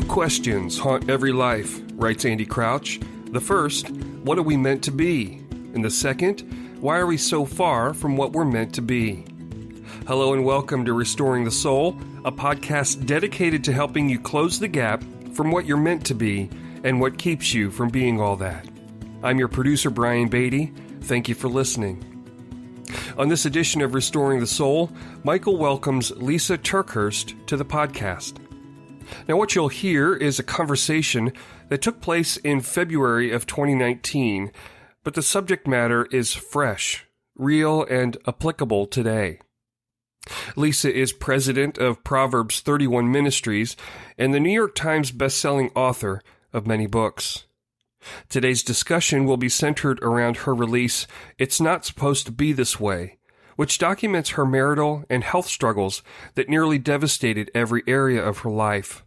questions haunt every life, writes Andy Crouch. The first, what are we meant to be? And the second, why are we so far from what we're meant to be? Hello and welcome to Restoring the Soul, a podcast dedicated to helping you close the gap from what you're meant to be and what keeps you from being all that. I'm your producer, Brian Beatty. Thank you for listening. On this edition of Restoring the Soul, Michael welcomes Lysa TerKeurst to the podcast. Now, what you'll hear is a conversation that took place in February of 2019, but the subject matter is fresh, real, and applicable today. Lysa is president of Proverbs 31 Ministries and the New York Times bestselling author of many books. Today's discussion will be centered around her release, It's Not Supposed to Be This Way, which documents her marital and health struggles that nearly devastated every area of her life.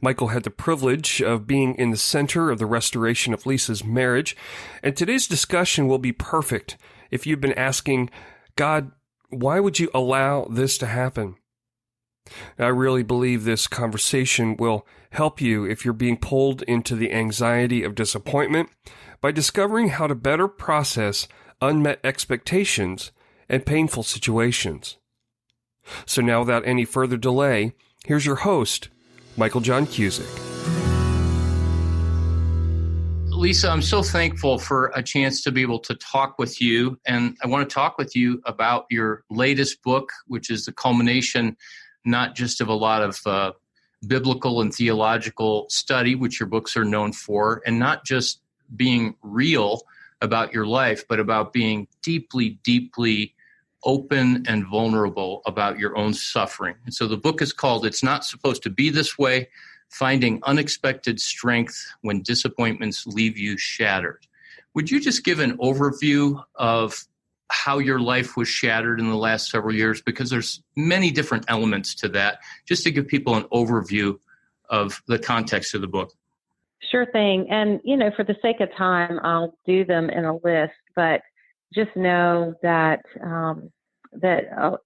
Michael had the privilege of being in the center of the restoration of Lysa's marriage, and today's discussion will be perfect if you've been asking, God, why would you allow this to happen? I really believe this conversation will help you if you're being pulled into the anxiety of disappointment by discovering how to better process unmet expectations and painful situations. So now, without any further delay, here's your host, Michael John Cusick. Lysa, I'm so thankful for a chance to be able to talk with you, and I want to talk with you about your latest book, which is the culmination not just of a lot of biblical and theological study, which your books are known for, and not just being real about your life, but about being deeply, deeply open and vulnerable about your own suffering. And so the book is called It's Not Supposed to Be This Way, Finding Unexpected Strength When Disappointments Leave You Shattered. Would you just give an overview of how your life was shattered in the last several years? Because there's many different elements to that, just to give people an overview of the context of the book. Sure thing. And, for the sake of time, I'll do them in a list, but just know that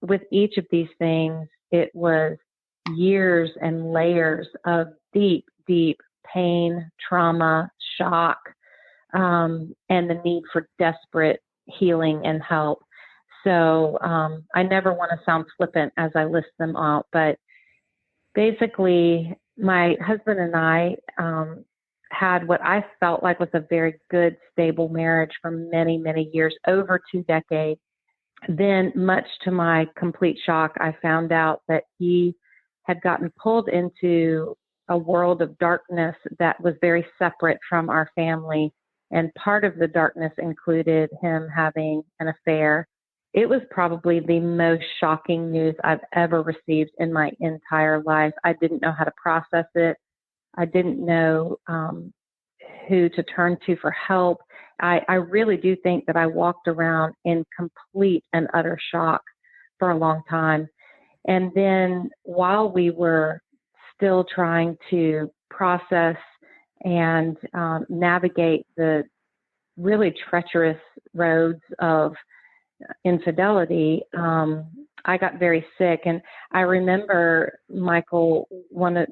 with each of these things, it was years and layers of deep, deep pain, trauma, shock, and the need for desperate healing and help. So I never want to sound flippant as I list them out, but basically my husband and I had what I felt like was a very good, stable marriage for many, many years, over 2 decades. Then, much to my complete shock, I found out that he had gotten pulled into a world of darkness that was very separate from our family. And part of the darkness included him having an affair. It was probably the most shocking news I've ever received in my entire life. I didn't know how to process it. I didn't know who to turn to for help. I really do think that I walked around in complete and utter shock for a long time. And then while we were still trying to process and navigate the really treacherous roads of infidelity, I got very sick. And I remember, Michael,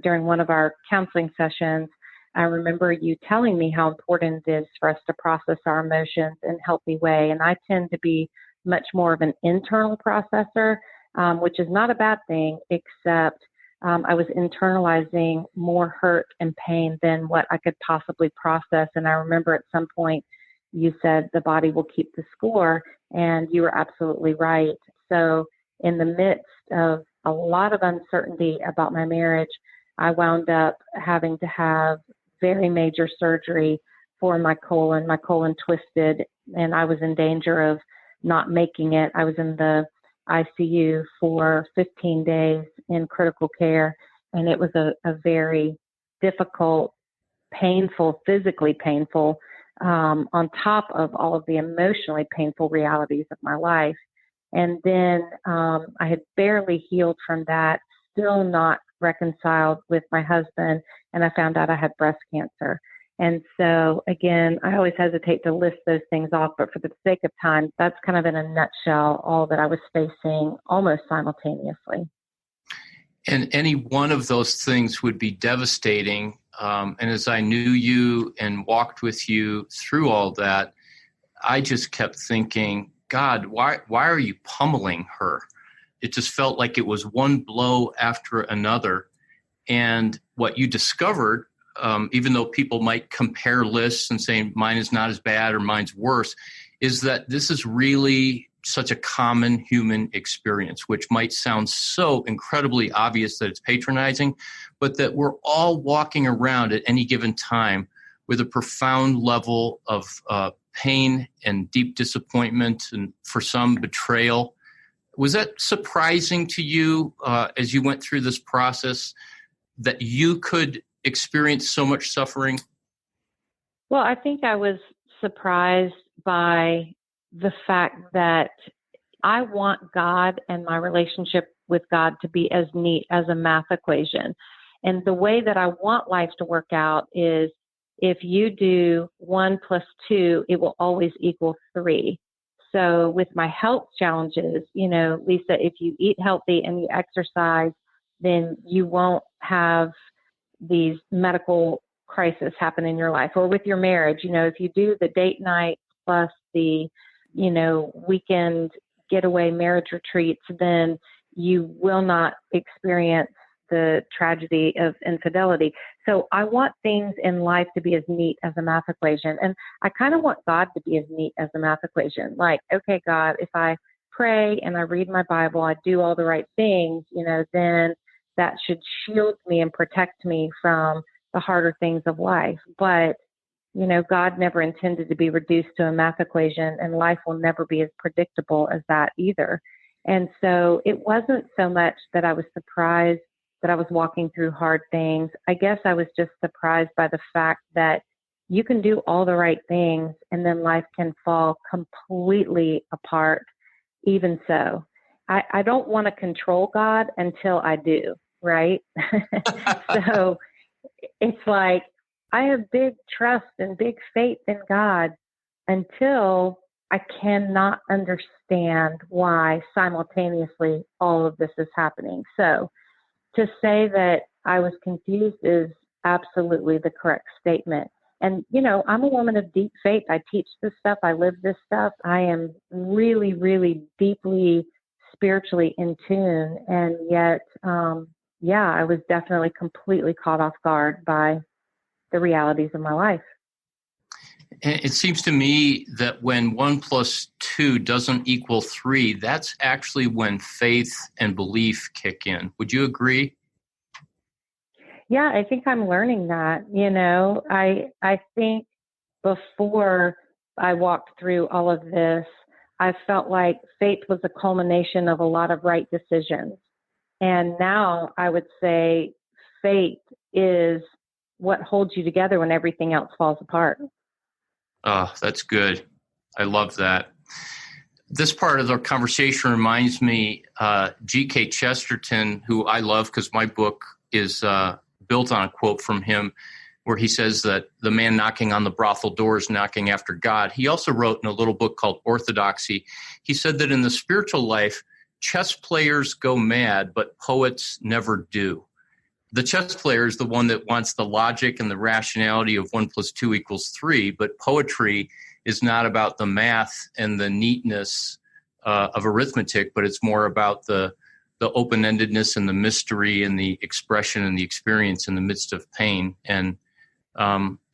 during one of our counseling sessions, I remember you telling me how important it is for us to process our emotions in a healthy way. And I tend to be much more of an internal processor, which is not a bad thing, except I was internalizing more hurt and pain than what I could possibly process. And I remember at some point you said the body will keep the score, and you were absolutely right. So in the midst of a lot of uncertainty about my marriage, I wound up having to have very major surgery for my colon. My colon twisted, and I was in danger of not making it. I was in the ICU for 15 days in critical care, and it was a very difficult, painful, physically painful, on top of all of the emotionally painful realities of my life. And then I had barely healed from that, still not reconciled with my husband, and I found out I had breast cancer. And so, again, I always hesitate to list those things off, but for the sake of time, that's kind of in a nutshell all that I was facing almost simultaneously. And any one of those things would be devastating. And as I knew you and walked with you through all that, I just kept thinking, God, why are you pummeling her? It just felt like it was one blow after another. And what you discovered, even though people might compare lists and say mine is not as bad or mine's worse, is that this is really such a common human experience, which might sound so incredibly obvious that it's patronizing, but that we're all walking around at any given time with a profound level of pain and deep disappointment, and for some, betrayal. Was that surprising to you as you went through this process, that you could experience so much suffering? Well, I think I was surprised by the fact that I want God and my relationship with God to be as neat as a math equation. And the way that I want life to work out is if you do 1 plus 2, it will always equal 3. So with my health challenges, Lysa, if you eat healthy and you exercise, then you won't have these medical crises happen in your life. Or with your marriage, if you do the date night plus the, weekend getaway marriage retreats, then you will not experience the tragedy of infidelity. So I want things in life to be as neat as a math equation. And I kind of want God to be as neat as a math equation. Like, okay, God, if I pray and I read my Bible, I do all the right things, then that should shield me and protect me from the harder things of life. But, God never intended to be reduced to a math equation, and life will never be as predictable as that either. And so it wasn't so much that I was surprised that I was walking through hard things. I guess I was just surprised by the fact that you can do all the right things and then life can fall completely apart. Even so, I don't want to control God until I do, right? So it's like I have big trust and big faith in God until I cannot understand why simultaneously all of this is happening. So to say that I was confused is absolutely the correct statement. And, I'm a woman of deep faith. I teach this stuff. I live this stuff. I am really, really deeply spiritually in tune. And yet, I was definitely completely caught off guard by the realities of my life. It seems to me that when 1 plus 2 doesn't equal 3, that's actually when faith and belief kick in. Would you agree? Yeah, I think I'm learning that. I think before I walked through all of this, I felt like faith was a culmination of a lot of right decisions. And now I would say faith is what holds you together when everything else falls apart. Oh, that's good. I love that. This part of the conversation reminds me, G.K. Chesterton, who I love because my book is built on a quote from him where he says that the man knocking on the brothel door is knocking after God. He also wrote in a little book called Orthodoxy, he said that in the spiritual life, chess players go mad, but poets never do. The chess player is the one that wants the logic and the rationality of 1 plus 2 equals 3, but poetry is not about the math and the neatness of arithmetic, but it's more about the open-endedness and the mystery and the expression and the experience in the midst of pain. And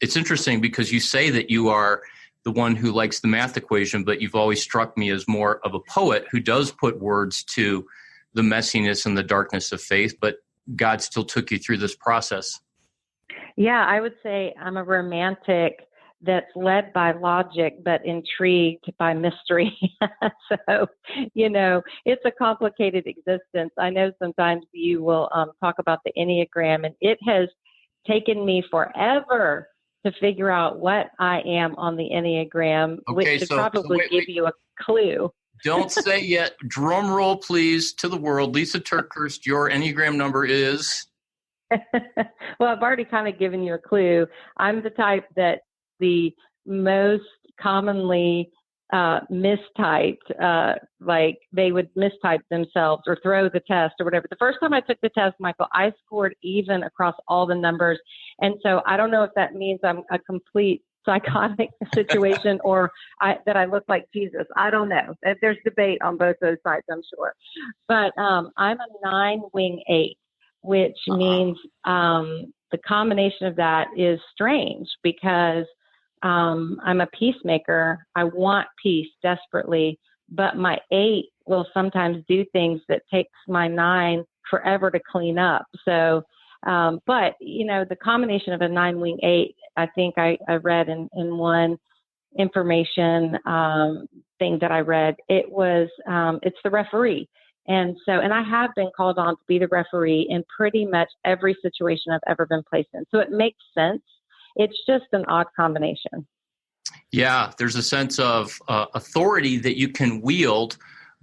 it's interesting because you say that you are the one who likes the math equation, but you've always struck me as more of a poet who does put words to the messiness and the darkness of faith, but God still took you through this process. Yeah, I would say I'm a romantic that's led by logic, but intrigued by mystery. So, it's a complicated existence. I know sometimes you will talk about the Enneagram, and it has taken me forever to figure out what I am on the Enneagram, which should probably give you a clue. Don't say yet. Drum roll, please, to the world. Lysa TerKeurst, your Enneagram number is? Well, I've already kind of given you a clue. I'm the type that the most commonly mistyped, like they would mistype themselves or throw the test or whatever. The first time I took the test, Michael, I scored even across all the numbers. And so I don't know if that means I'm a complete psychotic situation or that I look like Jesus. I don't know. There's debate on both those sides, I'm sure. But I'm a 9 wing 8, which means the combination of that is strange because I'm a peacemaker. I want peace desperately, but my 8 will sometimes do things that takes my 9 forever to clean up. So, but the combination of a 9 wing 8, I think I read in one information thing that I read, it's the referee. And I have been called on to be the referee in pretty much every situation I've ever been placed in. So it makes sense. It's just an odd combination. Yeah, there's a sense of authority that you can wield,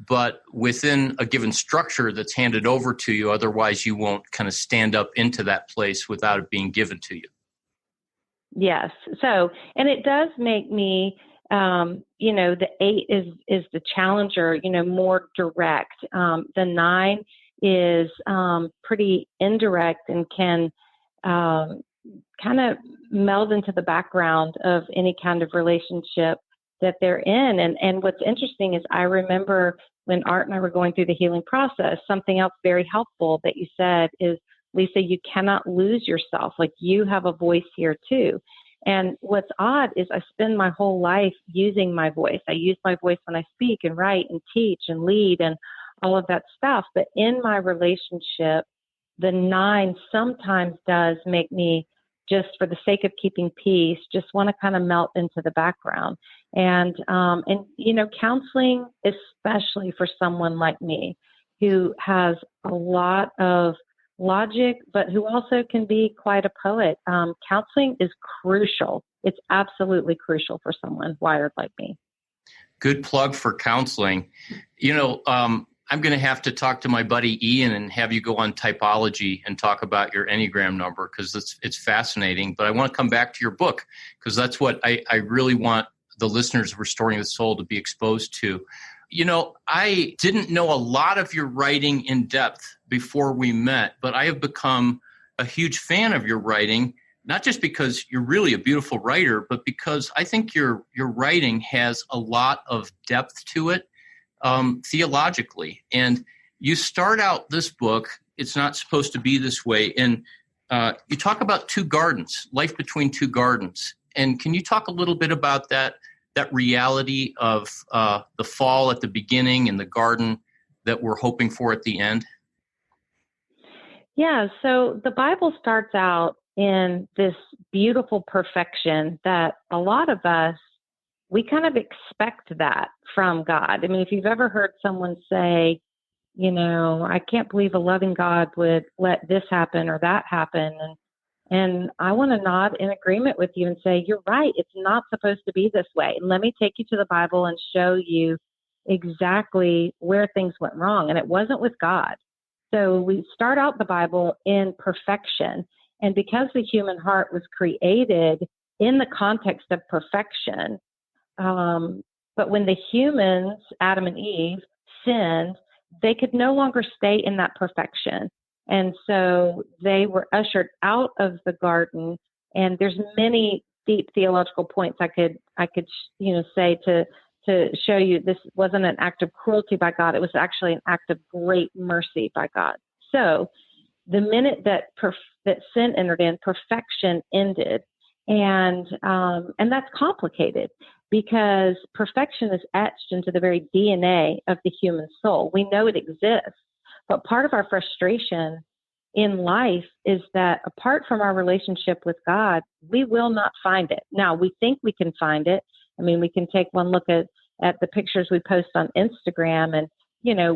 but within a given structure that's handed over to you. Otherwise, you won't kind of stand up into that place without it being given to you. Yes. So, and it does make me, the 8 is the challenger, more direct. The 9 is pretty indirect and can kind of meld into the background of any kind of relationship that they're in. And what's interesting is I remember when Art and I were going through the healing process, something else very helpful that you said is, Lysa, you cannot lose yourself. Like, you have a voice here too. And what's odd is I spend my whole life using my voice. I use my voice when I speak and write and teach and lead and all of that stuff. But in my relationship, the 9 sometimes does make me, just for the sake of keeping peace, just want to kind of melt into the background. And counseling, especially for someone like me, who has a lot of logic, but who also can be quite a poet. Counseling is crucial. It's absolutely crucial for someone wired like me. Good plug for counseling. I'm going to have to talk to my buddy Ian and have you go on typology and talk about your Enneagram number, because it's fascinating. But I want to come back to your book, because that's what I really want the listeners of Restoring the Soul to be exposed to. I didn't know a lot of your writing in depth before we met, but I have become a huge fan of your writing, not just because you're really a beautiful writer, but because I think your writing has a lot of depth to it. Theologically. And you start out this book, it's not supposed to be this way, and you talk about 2 gardens, life between 2 gardens. And can you talk a little bit about that reality of the fall at the beginning and the garden that we're hoping for at the end? Yeah, so the Bible starts out in this beautiful perfection that a lot of us, we kind of expect that from God. I mean, if you've ever heard someone say, I can't believe a loving God would let this happen or that happen. And I want to nod in agreement with you and say, you're right. It's not supposed to be this way. And let me take you to the Bible and show you exactly where things went wrong. And it wasn't with God. So we start out the Bible in perfection. And because the human heart was created in the context of perfection, but when the humans, Adam and Eve, sinned, they could no longer stay in that perfection. And so they were ushered out of the garden. And there's many deep theological points I could say to show you this wasn't an act of cruelty by God. It was actually an act of great mercy by God. So the minute that sin entered in, perfection ended. And that's complicated, because perfection is etched into the very DNA of the human soul. We know it exists, but part of our frustration in life is that apart from our relationship with God, we will not find it. Now, we think we can find it. I mean, we can take one look at the pictures we post on Instagram, and,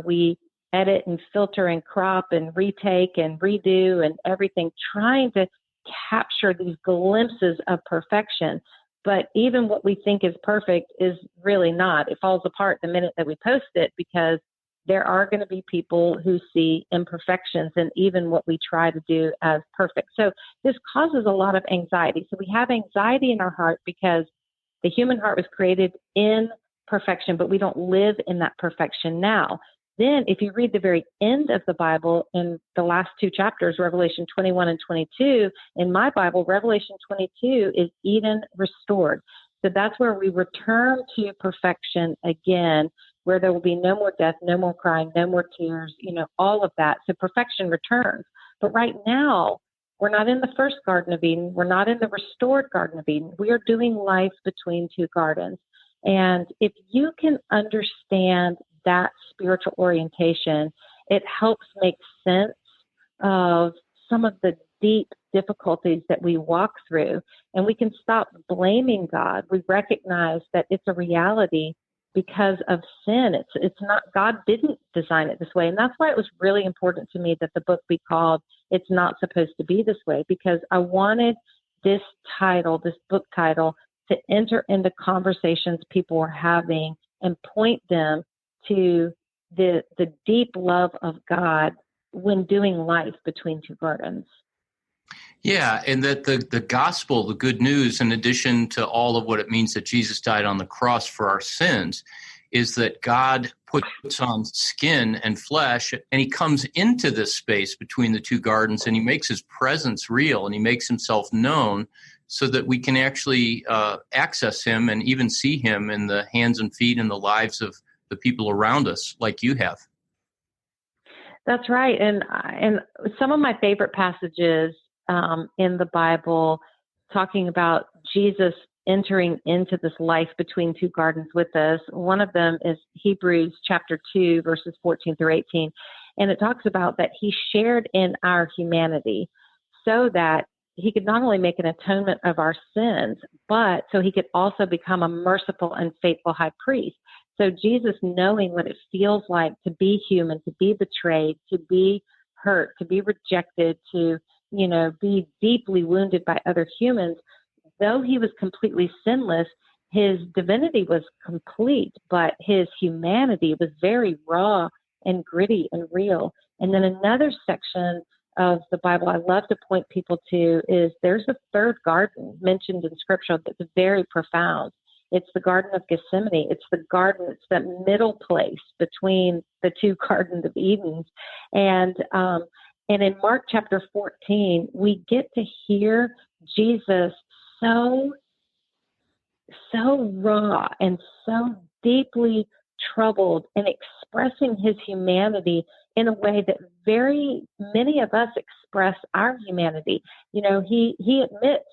we edit and filter and crop and retake and redo and everything, trying to capture these glimpses of perfection. But even what we think is perfect is really not. It falls apart the minute that we post it, because there are going to be people who see imperfections in even what we try to do as perfect. So this causes a lot of anxiety. So we have anxiety in our heart because the human heart was created in perfection, but we don't live in that perfection now. Then if you read the very end of the Bible in the last two chapters, Revelation 21 and 22, in my Bible, Revelation 22 is Eden restored. So that's where we return to perfection again, where there will be no more death, no more crying, no more tears, all of that. So perfection returns. But right now, we're not in the first Garden of Eden. We're not in the restored Garden of Eden. We are doing life between two gardens. And if you can understand that spiritual orientation, it helps make sense of some of the deep difficulties that we walk through. And we can stop blaming God. We recognize that it's a reality because of sin. It's not, God didn't design it this way. And that's why it was really important to me that the book be called It's Not Supposed to Be This Way, because I wanted this book title, to enter into conversations people were having and point them to the deep love of God when doing life between two gardens. Yeah, and that the gospel, the good news, in addition to all of what it means that Jesus died on the cross for our sins, is that God puts on skin and flesh, and he comes into this space between the two gardens, and he makes his presence real, and he makes himself known so that we can actually access him and even see him in the hands and feet and the lives of the people around us, like you have. That's right. And some of my favorite passages in the Bible talking about Jesus entering into this life between two gardens with us. One of them is Hebrews chapter 2, verses 14 through 18. And it talks about that he shared in our humanity so that he could not only make an atonement of our sins, but so he could also become a merciful and faithful high priest. So Jesus, knowing what it feels like to be human, to be betrayed, to be hurt, to be rejected, to, be deeply wounded by other humans, though he was completely sinless, his divinity was complete, but his humanity was very raw and gritty and real. And then another section of the Bible I love to point people to is there's a third garden mentioned in Scripture that's very profound. It's the Garden of Gethsemane. It's the garden. It's that middle place between the two Gardens of Eden. And in Mark chapter 14, we get to hear Jesus so raw and so deeply troubled and expressing his humanity in a way that very many of us express our humanity. He admits,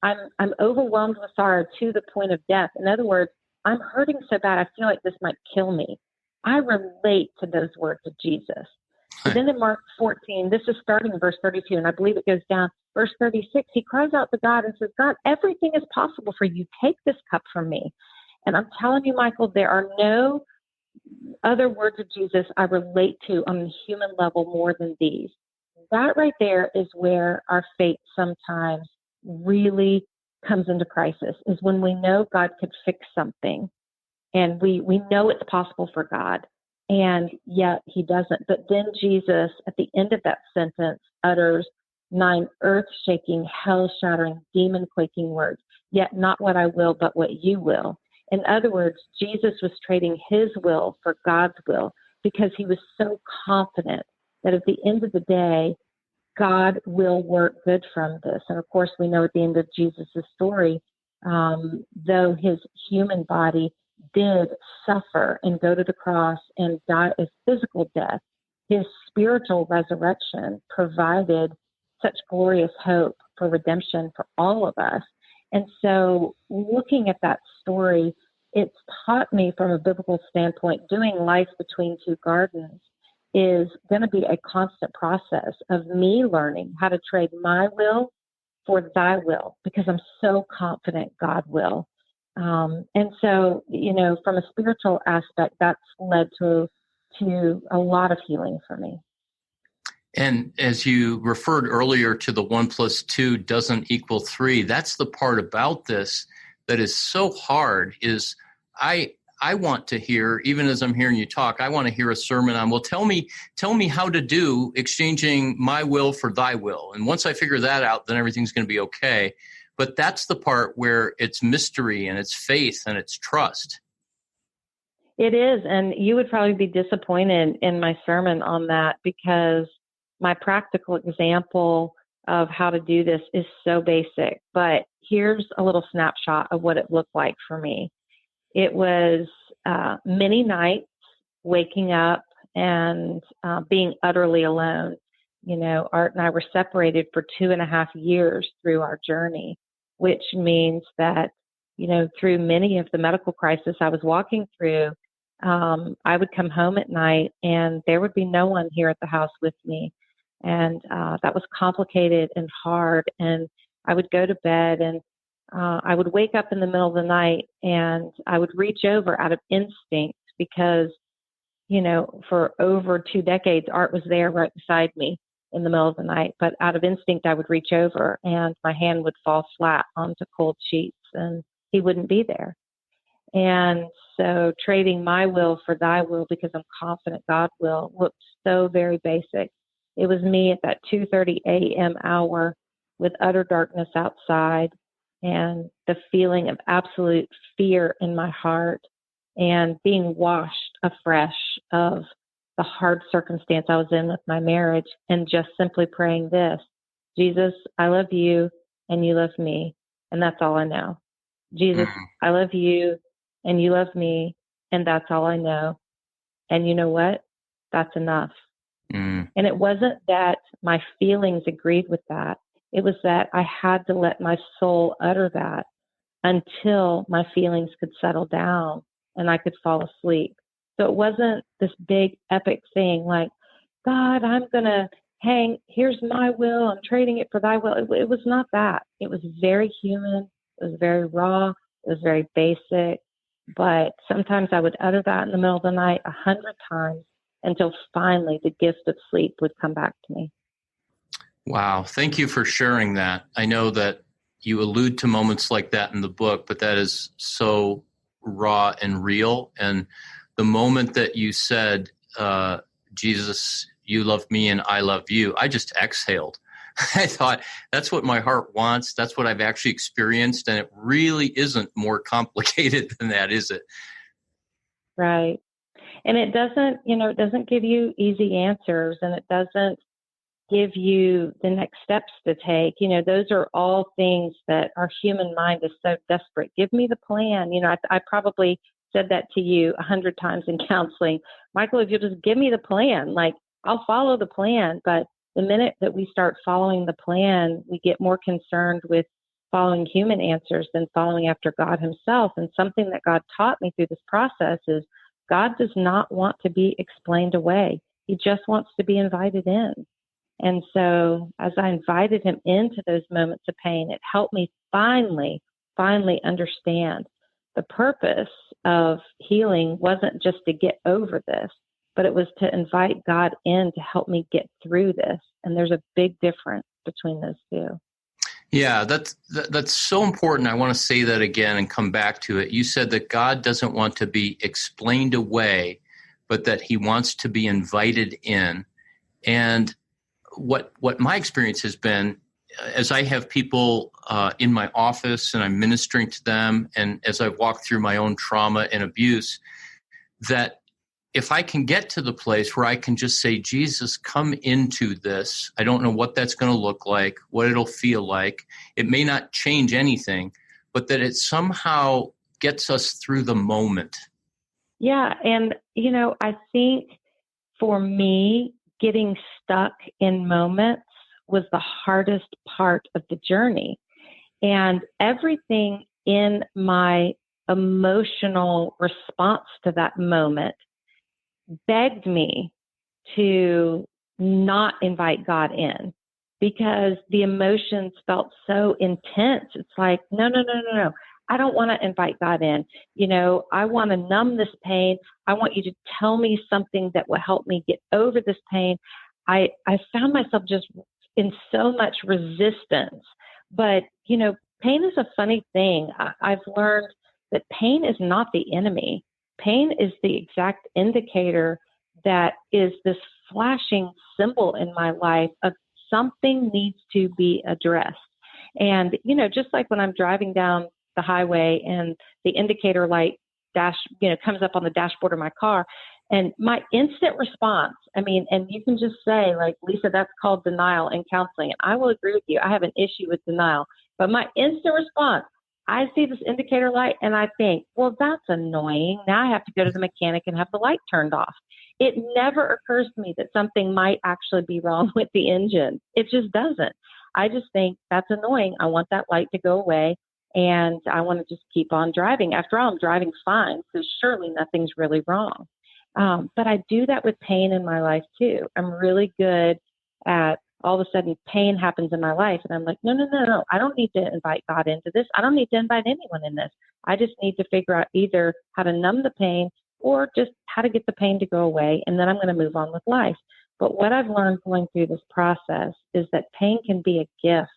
I'm overwhelmed with sorrow to the point of death. In other words, I'm hurting so bad, I feel like this might kill me. I relate to those words of Jesus. And then in Mark 14, this is starting in verse 32, and I believe it goes down. Verse 36, he cries out to God and says, God, everything is possible for you. Take this cup from me. And I'm telling you, Michael, there are no other words of Jesus I relate to on a human level more than these. That right there is where our faith sometimes really comes into crisis, is when we know God could fix something and we know it's possible for God, and yet he doesn't. But then Jesus, at the end of that sentence, utters 9 earth-shaking, hell-shattering, demon-quaking words, yet not what I will, but what you will. In other words, Jesus was trading his will for God's will because he was so confident that at the end of the day, God will work good from this. And of course, we know at the end of Jesus' story, though his human body did suffer and go to the cross and die a physical death, his spiritual resurrection provided such glorious hope for redemption for all of us. And so looking at that story, it's taught me from a biblical standpoint, doing life between two gardens is going to be a constant process of me learning how to trade my will for thy will, because I'm so confident God will. And so, from a spiritual aspect, that's led to a lot of healing for me. And as you referred earlier to the 1 + 2 doesn't equal 3, that's the part about this that is so hard. Is I want to hear, even as I'm hearing you talk, I want to hear a sermon on, well, tell me how to do exchanging my will for thy will. And once I figure that out, then everything's going to be okay. But that's the part where it's mystery and it's faith and it's trust. It is. And you would probably be disappointed in my sermon on that because my practical example of how to do this is so basic. But here's a little snapshot of what it looked like for me. It was many nights waking up and being utterly alone. You know, Art and I were separated for 2.5 years through our journey, which means that, you know, through many of the medical crises I was walking through, I would come home at night and there would be no one here at the house with me. And that was complicated and hard. And I would go to bed and I would wake up in the middle of the night and I would reach over out of instinct because, you know, for over 2 decades, Art was there right beside me in the middle of the night. But out of instinct, I would reach over and my hand would fall flat onto cold sheets and he wouldn't be there. And so trading my will for thy will because I'm confident God will looked so very basic. It was me at that 2:30 a.m. hour with utter darkness outside and the feeling of absolute fear in my heart and being washed afresh of the hard circumstance I was in with my marriage and just simply praying this, Jesus, I love you and you love me. And that's all I know. Jesus, I love you and you love me and that's all I know. And you know what? That's enough. And it wasn't that my feelings agreed with that. It was that I had to let my soul utter that until my feelings could settle down and I could fall asleep. So it wasn't this big epic thing like, God, I'm going to here's my will, I'm trading it for thy will. It was not that. It was very human. It was very raw. It was very basic. But sometimes I would utter that in the middle of the night 100 times until finally the gift of sleep would come back to me. Wow. Thank you for sharing that. I know that you allude to moments like that in the book, but that is so raw and real. And the moment that you said, Jesus, you love me and I love you, I just exhaled. I thought, that's what my heart wants. That's what I've actually experienced. And it really isn't more complicated than that, is it? Right. And it doesn't give you easy answers and it doesn't give you the next steps to take. You know, those are all things that our human mind is so desperate. Give me the plan. You know, I probably said that to you 100 times in counseling. Michael, if you'll just give me the plan, like I'll follow the plan. But the minute that we start following the plan, we get more concerned with following human answers than following after God himself. And something that God taught me through this process is God does not want to be explained away. He just wants to be invited in. And so as I invited him into those moments of pain, it helped me finally understand the purpose of healing wasn't just to get over this, but it was to invite God in to help me get through this. And there's a big difference between those two. Yeah, that's so important. I want to say that again and come back to it. You said that God doesn't want to be explained away, but that he wants to be invited in. And what my experience has been, as I have people in my office and I'm ministering to them, and as I've walked through my own trauma and abuse, that if I can get to the place where I can just say, Jesus, come into this, I don't know what that's going to look like, what it'll feel like. It may not change anything, but that it somehow gets us through the moment. Yeah. And, you know, I think for me, getting stuck in moments was the hardest part of the journey. And everything in my emotional response to that moment begged me to not invite God in because the emotions felt so intense. It's like, no. I don't want to invite God in. You know, I want to numb this pain. I want you to tell me something that will help me get over this pain. I found myself just in so much resistance. But, you know, pain is a funny thing. I've learned that pain is not the enemy. Pain is the exact indicator that is this flashing symbol in my life of something needs to be addressed. And, you know, just like when I'm driving down the highway and the indicator light comes up on the dashboard of my car. And my instant response, and you can just say, like, Lysa, that's called denial in counseling. And I will agree with you. I have an issue with denial. But my instant response, I see this indicator light and I think, well, that's annoying. Now I have to go to the mechanic and have the light turned off. It never occurs to me that something might actually be wrong with the engine. It just doesn't. I just think that's annoying. I want that light to go away and I want to just keep on driving. After all, I'm driving fine, so surely nothing's really wrong. But I do that with pain in my life too. I'm really good at all of a sudden pain happens in my life. And I'm like, no. I don't need to invite God into this. I don't need to invite anyone in this. I just need to figure out either how to numb the pain or just how to get the pain to go away. And then I'm going to move on with life. But what I've learned going through this process is that pain can be a gift.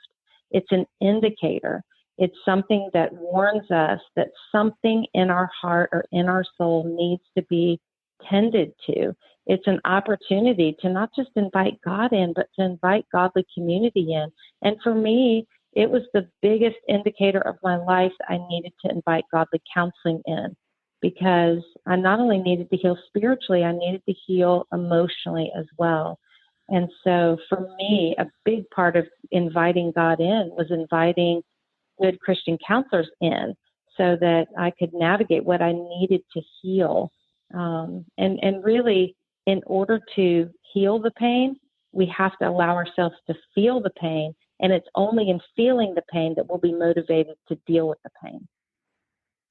It's an indicator. It's something that warns us that something in our heart or in our soul needs to be tended to. It's an opportunity to not just invite God in, but to invite godly community in. And for me, it was the biggest indicator of my life that I needed to invite godly counseling in, because I not only needed to heal spiritually, I needed to heal emotionally as well. And so for me, a big part of inviting God in was inviting good Christian counselors in so that I could navigate what I needed to heal. And really, in order to heal the pain, we have to allow ourselves to feel the pain. And it's only in feeling the pain that we'll be motivated to deal with the pain.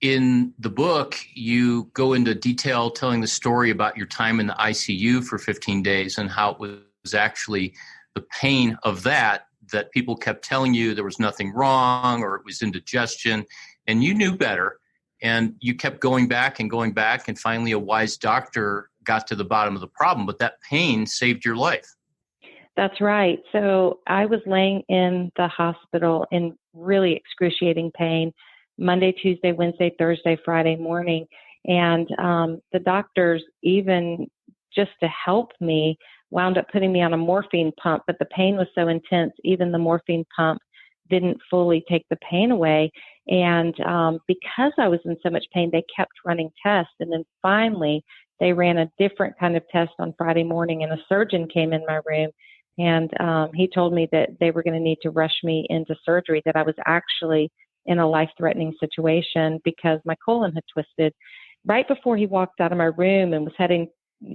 In the book, you go into detail telling the story about your time in the ICU for 15 days and how it was actually the pain of that people kept telling you there was nothing wrong or it was indigestion, and you knew better. And you kept going back, and finally a wise doctor got to the bottom of the problem, but that pain saved your life. That's right. So I was laying in the hospital in really excruciating pain Monday, Tuesday, Wednesday, Thursday, Friday morning. And the doctors, even just to help me, wound up putting me on a morphine pump, but the pain was so intense, even the morphine pump didn't fully take the pain away. And because I was in so much pain, they kept running tests. And then finally, they ran a different kind of test on Friday morning, and a surgeon came in my room, and he told me that they were going to need to rush me into surgery, that I was actually in a life-threatening situation because my colon had twisted. Right before he walked out of my room and was heading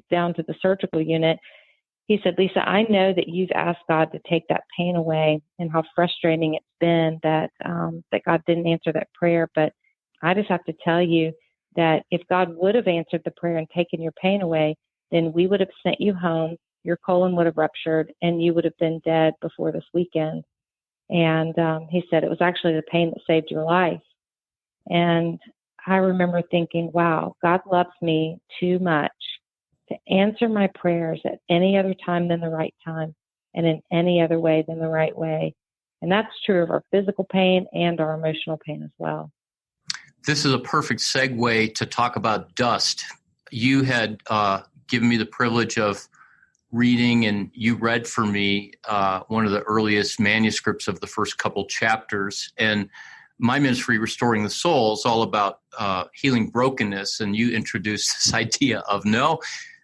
down to the surgical unit, he said, Lysa, I know that you've asked God to take that pain away and how frustrating it's been that God didn't answer that prayer. But I just have to tell you that if God would have answered the prayer and taken your pain away, then we would have sent you home, your colon would have ruptured, and you would have been dead before this weekend. And he said it was actually the pain that saved your life. And I remember thinking, wow, God loves me too much to answer my prayers at any other time than the right time and in any other way than the right way. And that's true of our physical pain and our emotional pain as well. This is a perfect segue to talk about dust. You had given me the privilege of reading, and you read for me one of the earliest manuscripts of the first couple chapters. And my ministry, Restoring the Soul, is all about healing brokenness. And you introduced this idea of, no,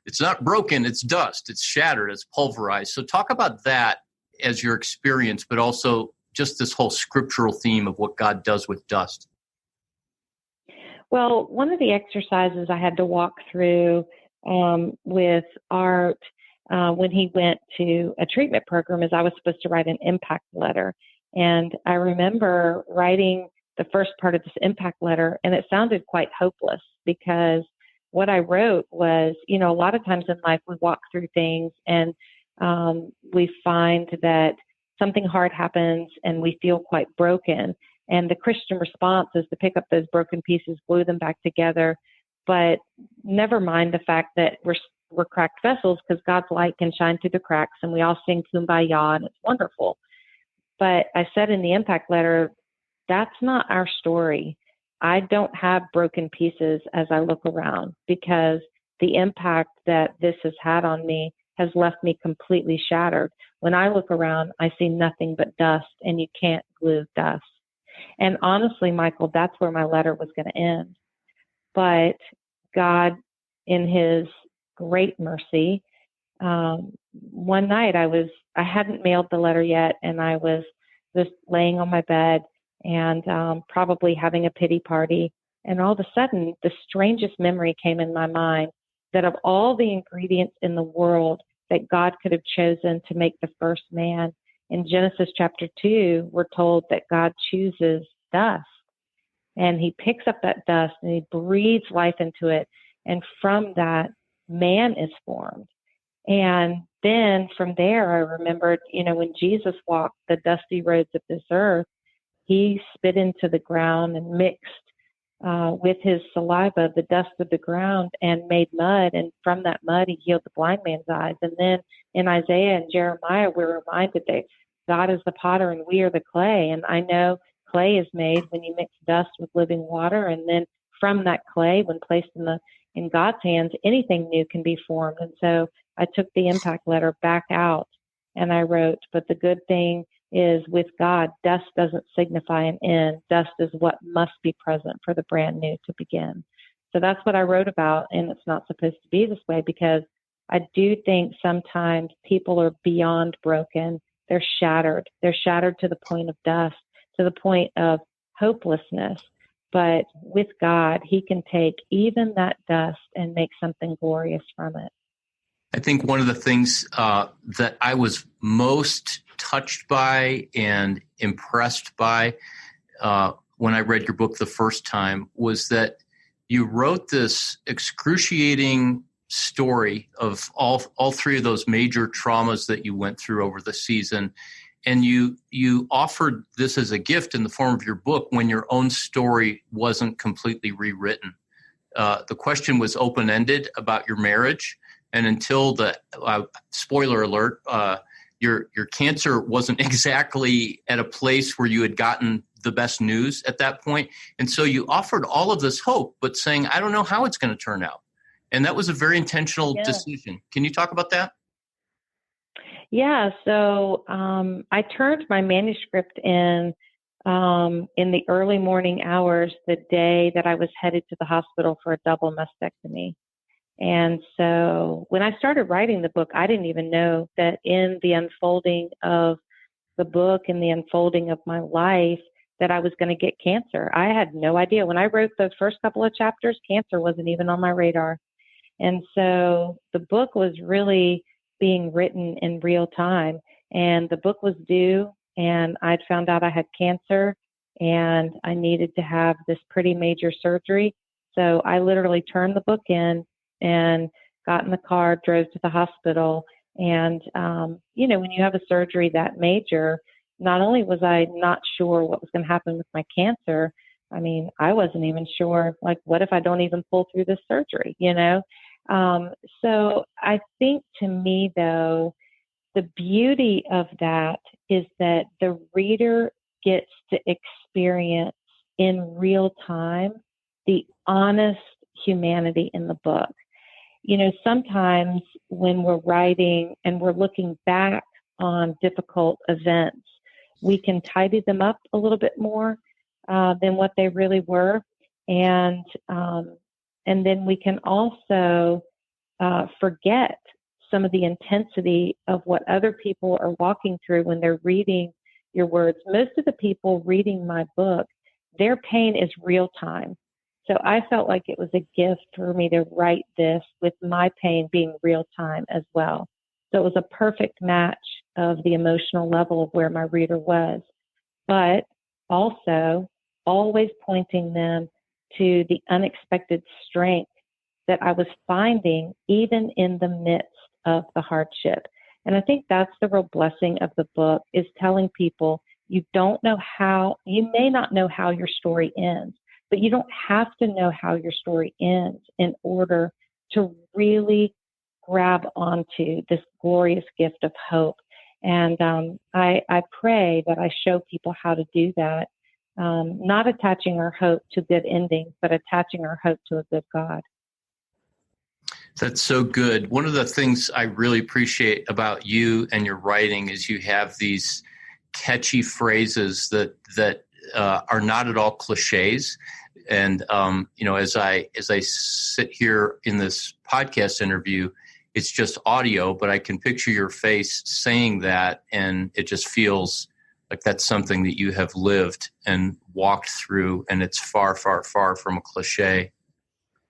it's not broken, it's dust, it's shattered, it's pulverized. So talk about that as your experience, but also just this whole scriptural theme of what God does with dust. Well, one of the exercises I had to walk through with Art when he went to a treatment program is I was supposed to write an impact letter. And I remember writing the first part of this impact letter, and it sounded quite hopeless because what I wrote was, a lot of times in life we walk through things and we find that something hard happens and we feel quite broken. And the Christian response is to pick up those broken pieces, glue them back together, but never mind the fact that we're cracked vessels because God's light can shine through the cracks and we all sing Kumbaya and it's wonderful. But I said in the impact letter, that's not our story. I don't have broken pieces as I look around because the impact that this has had on me has left me completely shattered. When I look around, I see nothing but dust, and you can't glue dust. And honestly, Michael, that's where my letter was going to end. But God, in His great mercy, one night I hadn't mailed the letter yet, and I was just laying on my bed and probably having a pity party. And all of a sudden, the strangest memory came in my mind that of all the ingredients in the world that God could have chosen to make the first man, in Genesis chapter 2, we're told that God chooses dust. And He picks up that dust and He breathes life into it. And from that, man is formed. And then from there, I remembered, when Jesus walked the dusty roads of this earth, He spit into the ground and mixed with His saliva the dust of the ground and made mud. And from that mud, He healed the blind man's eyes. And then in Isaiah and Jeremiah, we're reminded that God is the potter and we are the clay. And I know clay is made when you mix dust with living water. And then from that clay, when placed in God's hands, anything new can be formed. And so I took the impact letter back out and I wrote, but the good thing is with God, dust doesn't signify an end. Dust is what must be present for the brand new to begin. So that's what I wrote about. And it's not supposed to be this way because I do think sometimes people are beyond broken. They're shattered. They're shattered to the point of dust, to the point of hopelessness. But with God, He can take even that dust and make something glorious from it. I think one of the things that I was most touched by and impressed by when I read your book the first time was that you wrote this excruciating story of all three of those major traumas that you went through over the season. And you offered this as a gift in the form of your book when your own story wasn't completely rewritten. The question was open-ended about your marriage. And until the spoiler alert, your cancer wasn't exactly at a place where you had gotten the best news at that point. And so you offered all of this hope, but saying, I don't know how it's going to turn out. And that was a very intentional decision. Can you talk about that? Yeah. So I turned my manuscript in the early morning hours the day that I was headed to the hospital for a double mastectomy. And so when I started writing the book, I didn't even know that in the unfolding of the book and the unfolding of my life that I was going to get cancer. I had no idea. When I wrote those first couple of chapters, cancer wasn't even on my radar. And so the book was really being written in real time. And the book was due, and I'd found out I had cancer, and I needed to have this pretty major surgery. So I literally turned the book in and got in the car, drove to the hospital. And, when you have a surgery that major, not only was I not sure what was going to happen with my cancer, I mean, I wasn't even sure, like, what if I don't even pull through this surgery, So I think to me, though, the beauty of that is that the reader gets to experience in real time the honest humanity in the book. Sometimes when we're writing and we're looking back on difficult events, we can tidy them up a little bit more than what they really were. And then we can also forget some of the intensity of what other people are walking through when they're reading your words. Most of the people reading my book, their pain is real time. So I felt like it was a gift for me to write this with my pain being real time as well. So it was a perfect match of the emotional level of where my reader was, but also always pointing them to the unexpected strength that I was finding even in the midst of the hardship. And I think that's the real blessing of the book, is telling people you may not know how your story ends, but you don't have to know how your story ends in order to really grab onto this glorious gift of hope. And I pray that I show people how to do that, not attaching our hope to good endings, but attaching our hope to a good God. That's so good. One of the things I really appreciate about you and your writing is you have these catchy phrases that are not at all cliches. And as I sit here in this podcast interview, it's just audio, but I can picture your face saying that, and it just feels like that's something that you have lived and walked through, and it's far, far, far from a cliche.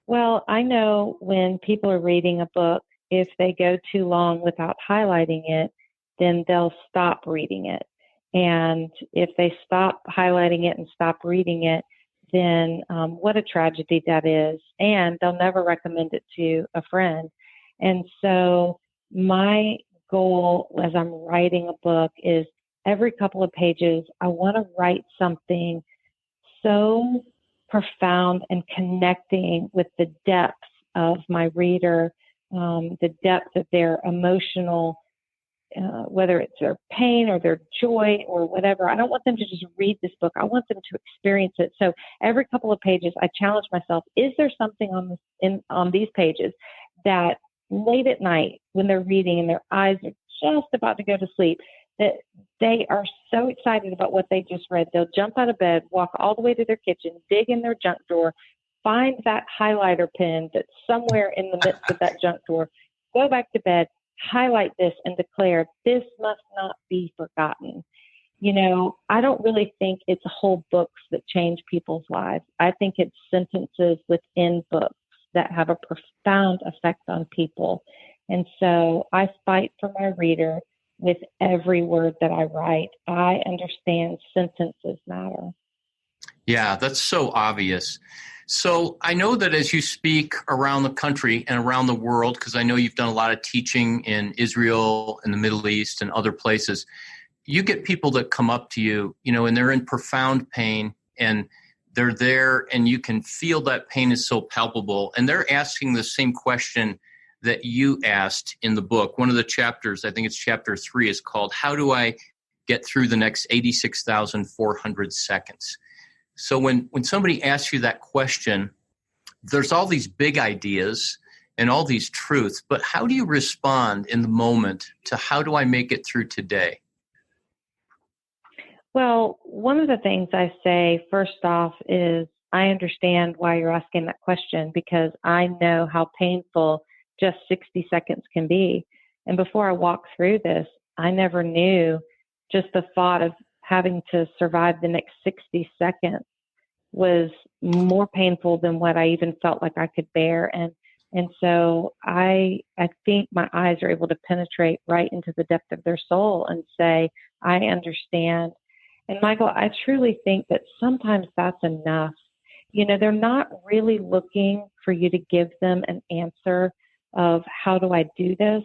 Well, I know when people are reading a book, if they go too long without highlighting it, then they'll stop reading it. And if they stop highlighting it and stop reading it, then what a tragedy that is. And they'll never recommend it to a friend. And so my goal as I'm writing a book is every couple of pages, I want to write something so profound and connecting with the depths of my reader, the depth of their emotional, whether it's their pain or their joy or whatever. I don't want them to just read this book. I want them to experience it. So every couple of pages, I challenge myself, is there something on these pages that late at night when they're reading and their eyes are just about to go to sleep, that they are so excited about what they just read, they'll jump out of bed, walk all the way to their kitchen, dig in their junk drawer, find that highlighter pen that's somewhere in the midst of that junk drawer, go back to bed, highlight this and declare, this must not be forgotten. I don't really think it's whole books that change people's lives. I think it's sentences within books that have a profound effect on people. And so I fight for my reader with every word that I write. I understand sentences matter. Yeah, that's so obvious. So I know that as you speak around the country and around the world, because I know you've done a lot of teaching in Israel and the Middle East and other places, you get people that come up to you, and they're in profound pain, and they're there, and you can feel that pain is so palpable, and they're asking the same question that you asked in the book. One of the chapters, I think it's chapter 3, is called, How Do I Get Through the Next 86,400 Seconds? So when somebody asks you that question, there's all these big ideas and all these truths, but how do you respond in the moment to how do I make it through today? Well, one of the things I say first off is I understand why you're asking that question, because I know how painful just 60 seconds can be. And before I walked through this, I never knew just the thought of having to survive the next 60 seconds was more painful than what I even felt like I could bear. And so I think my eyes are able to penetrate right into the depth of their soul and say, I understand. And Michael, I truly think that sometimes that's enough. They're not really looking for you to give them an answer of how do I do this?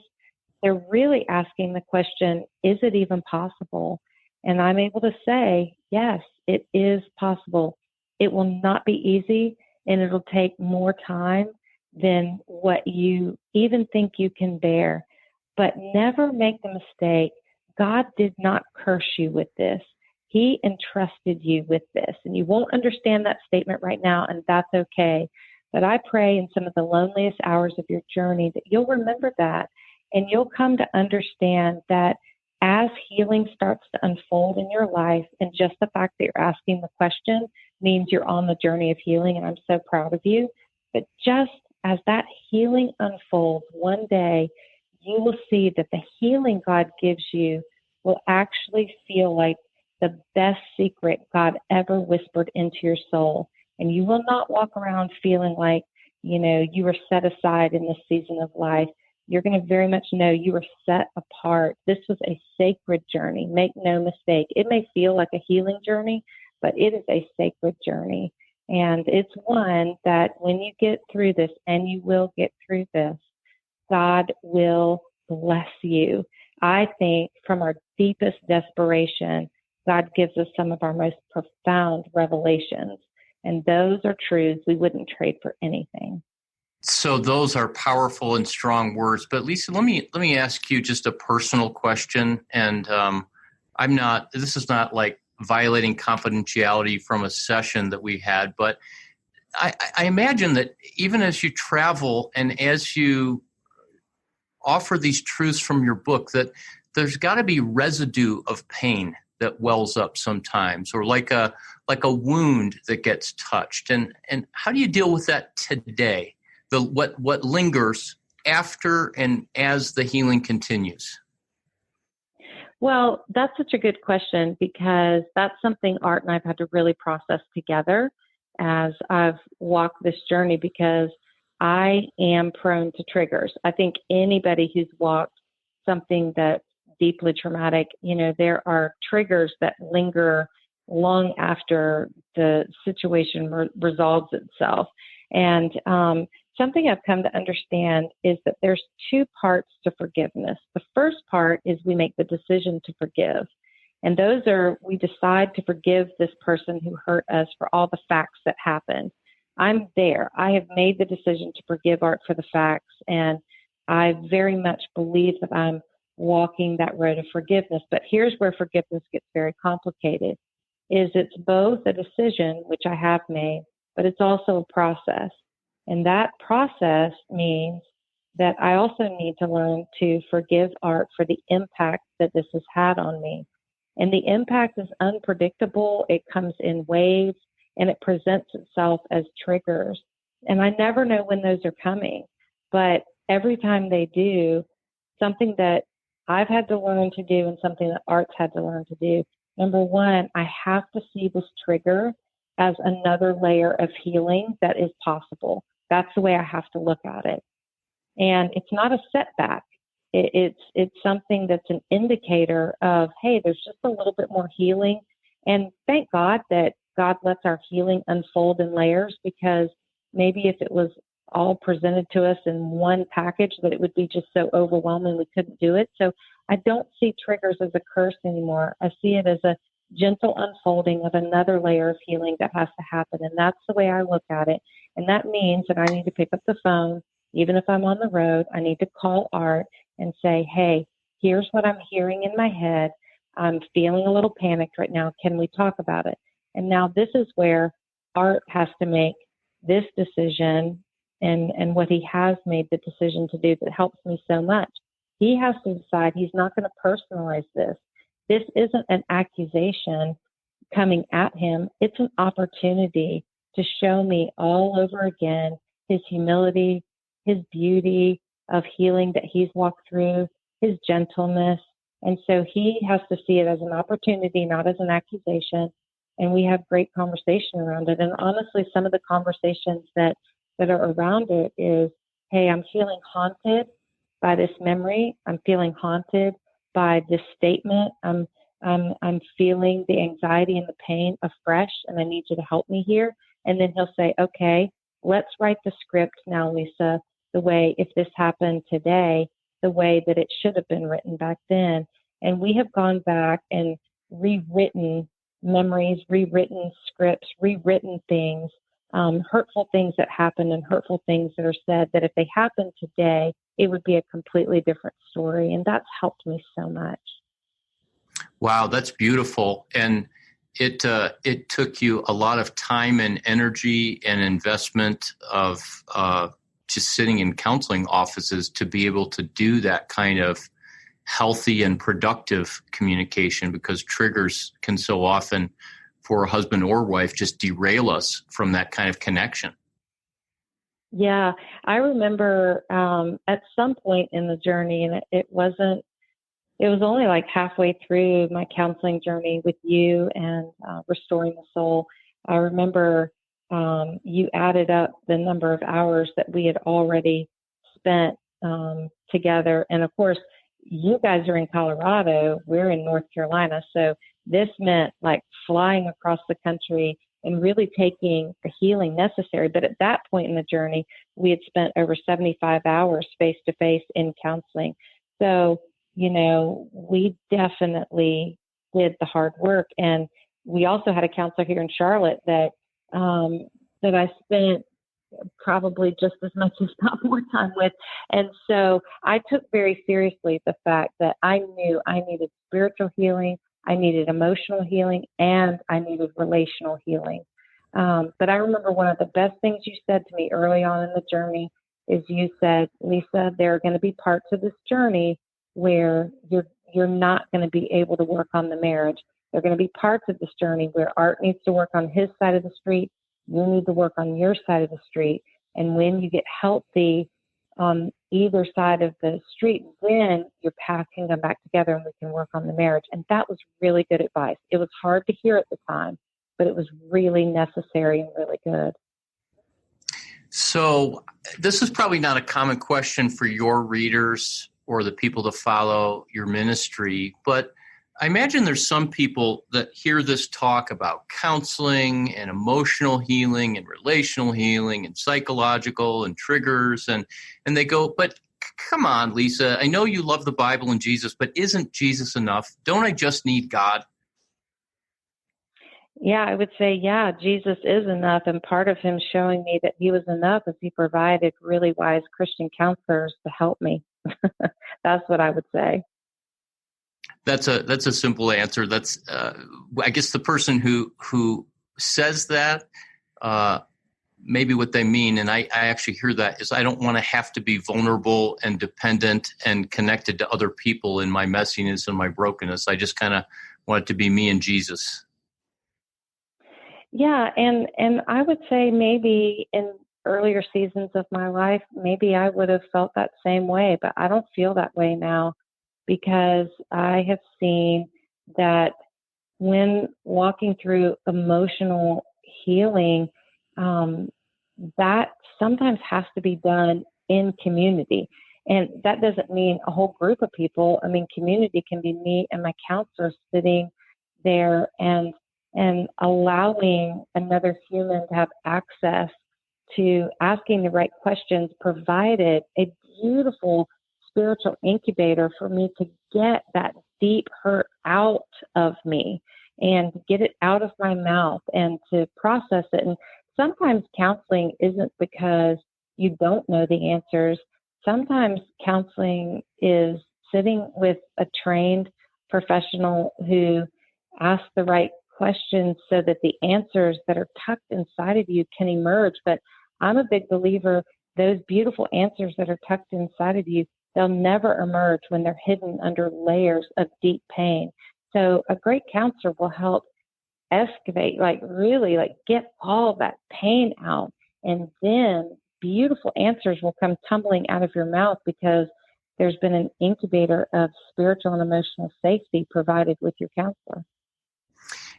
They're really asking the question, is it even possible? And I'm able to say, yes, it is possible. It will not be easy, and it'll take more time than what you even think you can bear. But never make the mistake. God did not curse you with this. He entrusted you with this. And you won't understand that statement right now, and that's okay. But I pray in some of the loneliest hours of your journey that you'll remember that, and you'll come to understand that as healing starts to unfold in your life, and just the fact that you're asking the question means you're on the journey of healing, and I'm so proud of you. But just as that healing unfolds, one day you will see that the healing God gives you will actually feel like the best secret God ever whispered into your soul. And you will not walk around feeling like, you were set aside in this season of life. You're going to very much know you were set apart. This was a sacred journey. Make no mistake. It may feel like a healing journey, but it is a sacred journey. And it's one that when you get through this, and you will get through this, God will bless you. I think from our deepest desperation, God gives us some of our most profound revelations. And those are truths we wouldn't trade for anything. So those are powerful and strong words. But Lysa, let me ask you just a personal question. And this is not like violating confidentiality from a session that we had, but I imagine that even as you travel and as you offer these truths from your book, that there's got to be residue of pain that wells up sometimes, or like a wound that gets touched. And how do you deal with that today? What lingers after and as the healing continues? Well, that's such a good question, because that's something Art and I've had to really process together as I've walked this journey, because I am prone to triggers. I think anybody who's walked something that's deeply traumatic, there are triggers that linger long after the situation resolves itself. And something I've come to understand is that there's two parts to forgiveness. The first part is we make the decision to forgive. And those are, we decide to forgive this person who hurt us for all the facts that happened. I'm there. I have made the decision to forgive Art for the facts. And I very much believe that I'm walking that road of forgiveness. But here's where forgiveness gets very complicated, is it's both a decision, which I have made, but it's also a process. And that process means that I also need to learn to forgive Art for the impact that this has had on me. And the impact is unpredictable. It comes in waves, and it presents itself as triggers. And I never know when those are coming. But every time they do, something that I've had to learn to do and something that Art's had to learn to do, number one, I have to see this trigger as another layer of healing that is possible. That's the way I have to look at it. And it's not a setback. It's something that's an indicator of, hey, there's just a little bit more healing. And thank God that God lets our healing unfold in layers, because maybe if it was all presented to us in one package, that it would be just so overwhelming we couldn't do it. So I don't see triggers as a curse anymore. I see it as a gentle unfolding of another layer of healing that has to happen. And that's the way I look at it. And that means that I need to pick up the phone, even if I'm on the road. I need to call Art and say, hey, here's what I'm hearing in my head. I'm feeling a little panicked right now. Can we talk about it? And now this is where Art has to make this decision, and what he has made the decision to do that helps me so much. He has to decide he's not going to personalize this. This isn't an accusation coming at him. It's an opportunity to show me all over again his humility, his beauty of healing that he's walked through, his gentleness. And so he has to see it as an opportunity, not as an accusation. And we have great conversation around it. And honestly, some of the conversations that are around it is, hey, I'm feeling haunted by this memory. I'm feeling haunted by this statement. I'm feeling the anxiety and the pain afresh, and I need you to help me here. And then he'll say, okay, let's write the script now, Lysa, the way, if this happened today, the way that it should have been written back then. And we have gone back and rewritten memories, rewritten scripts, rewritten things, hurtful things that happened and hurtful things that are said, that if they happened today, it would be a completely different story. And that's helped me so much. Wow, that's beautiful. And it took you a lot of time and energy and investment of just sitting in counseling offices to be able to do that kind of healthy and productive communication, because triggers can so often, for a husband or wife, just derail us from that kind of connection. Yeah, I remember at some point in the journey, and it was only like halfway through my counseling journey with you and Restoring the Soul. I remember you added up the number of hours that we had already spent together. And of course, you guys are in Colorado, we're in North Carolina. So this meant like flying across the country and really taking the healing necessary. But at that point in the journey, we had spent over 75 hours face-to-face in counseling. So, we definitely did the hard work. And we also had a counselor here in Charlotte that I spent probably just as much, if not more time with. And so I took very seriously the fact that I knew I needed spiritual healing, I needed emotional healing, and I needed relational healing. But I remember one of the best things you said to me early on in the journey is you said, Lysa, there are going to be parts of this journey where you're not going to be able to work on the marriage. There are going to be parts of this journey where Art needs to work on his side of the street. You need to work on your side of the street. And when you get healthy on either side of the street, then your path can come back together and we can work on the marriage. And that was really good advice. It was hard to hear at the time, but it was really necessary and really good. So this is probably not a common question for your readers or the people that follow your ministry, but I imagine there's some people that hear this talk about counseling and emotional healing and relational healing and psychological and triggers, and they go, but come on, Lysa, I know you love the Bible and Jesus, but isn't Jesus enough? Don't I just need God? Yeah, I would say, yeah, Jesus is enough. And part of him showing me that he was enough is he provided really wise Christian counselors to help me. That's what I would say. That's a simple answer. That's I guess the person who says that, maybe what they mean, and I actually hear that, is I don't want to have to be vulnerable and dependent and connected to other people in my messiness and my brokenness. I just kind of want it to be me and Jesus. Yeah, and I would say maybe in earlier seasons of my life, maybe I would have felt that same way, but I don't feel that way now because I have seen that when walking through emotional healing, that sometimes has to be done in community. And that doesn't mean a whole group of people. I mean, community can be me and my counselor sitting there and allowing another human to have access to asking the right questions provided a beautiful spiritual incubator for me to get that deep hurt out of me and get it out of my mouth and to process it. And sometimes counseling isn't because you don't know the answers. Sometimes counseling is sitting with a trained professional who asks the right questions so that the answers that are tucked inside of you can emerge. But I'm a big believer those beautiful answers that are tucked inside of you, they'll never emerge when they're hidden under layers of deep pain. So a great counselor will help excavate, really get all that pain out. And then beautiful answers will come tumbling out of your mouth because there's been an incubator of spiritual and emotional safety provided with your counselor.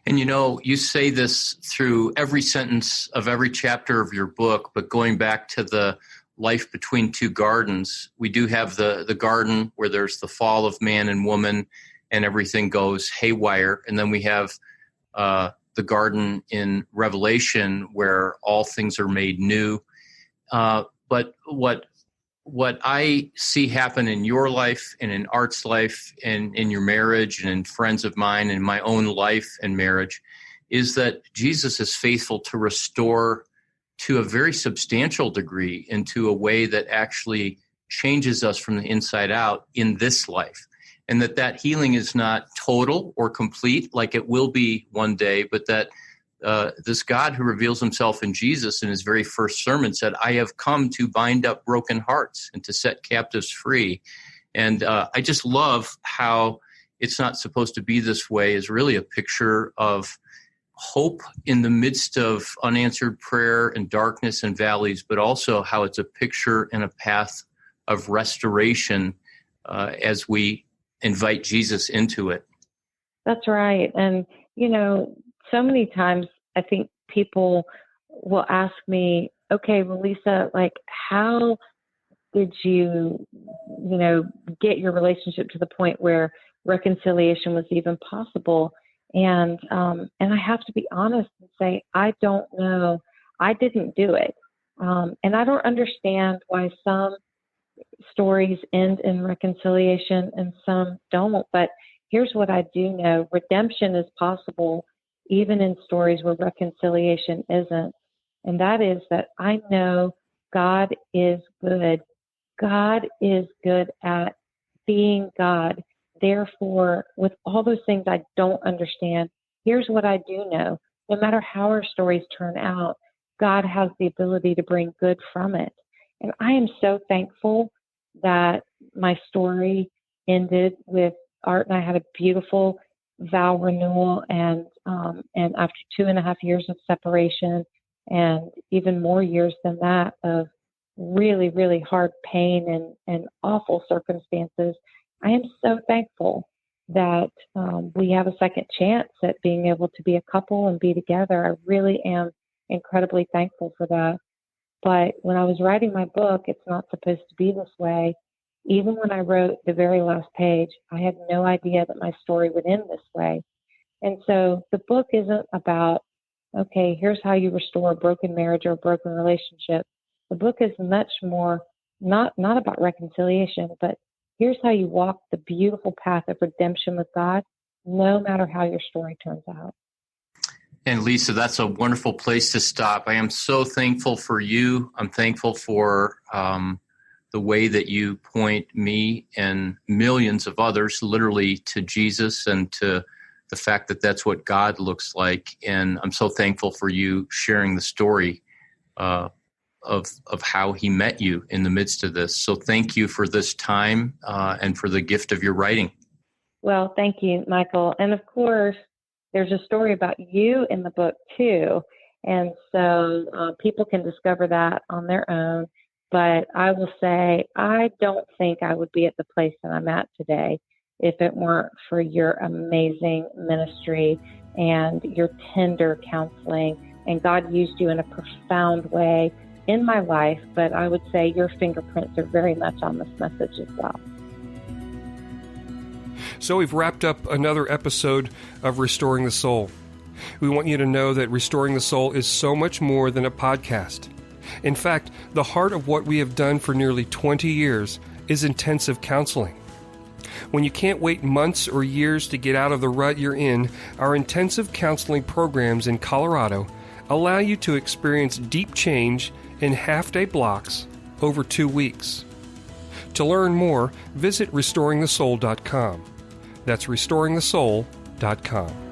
And you say this through every sentence of every chapter of your book, but going back to the life between two gardens, we do have the garden where there's the fall of man and woman and everything goes haywire. And then we have the garden in Revelation where all things are made new. But what I see happen in your life and in Art's life and in your marriage and in friends of mine and my own life and marriage is that Jesus is faithful to restore to a very substantial degree into a way that actually changes us from the inside out in this life. And that healing is not total or complete like it will be one day, but that this God who reveals himself in Jesus in his very first sermon said, I have come to bind up broken hearts and to set captives free. And I just love how it's not supposed to be this way is really a picture of hope in the midst of unanswered prayer and darkness and valleys, but also how it's a picture and a path of restoration as we invite Jesus into it. That's right. And, so many times I think people will ask me, okay, well, Lysa, how did you, get your relationship to the point where reconciliation was even possible? And I have to be honest and say, I don't know. I didn't do it. And I don't understand why some stories end in reconciliation and some don't. But here's what I do know. Redemption is possible even in stories where reconciliation isn't. And that is that I know God is good. God is good at being God. Therefore, with all those things I don't understand, here's what I do know. No matter how our stories turn out, God has the ability to bring good from it. And I am so thankful that my story ended with Art and I had a beautiful vow renewal, and after 2.5 years of separation, and even more years than that of really, really hard pain and awful circumstances, I am so thankful that we have a second chance at being able to be a couple and be together. I really am incredibly thankful for that. But when I was writing my book, it's not supposed to be this way. Even when I wrote the very last page, I had no idea that my story would end this way. And so the book isn't about, okay, here's how you restore a broken marriage or a broken relationship. The book is much more not about reconciliation, but here's how you walk the beautiful path of redemption with God, no matter how your story turns out. And Lysa, that's a wonderful place to stop. I am so thankful for you. I'm thankful for the way that you point me and millions of others literally to Jesus and to the fact that that's what God looks like. And I'm so thankful for you sharing the story of how he met you in the midst of this. So thank you for this time and for the gift of your writing. Well, thank you, Michael. And of course, there's a story about you in the book too. And so people can discover that on their own. But I will say, I don't think I would be at the place that I'm at today if it weren't for your amazing ministry and your tender counseling. And God used you in a profound way in my life, but I would say your fingerprints are very much on this message as well. So we've wrapped up another episode of Restoring the Soul. We want you to know that Restoring the Soul is so much more than a podcast. In fact, the heart of what we have done for nearly 20 years is intensive counseling. When you can't wait months or years to get out of the rut you're in, our intensive counseling programs in Colorado allow you to experience deep change in half-day blocks over 2 weeks. To learn more, visit restoringthesoul.com. That's restoringthesoul.com.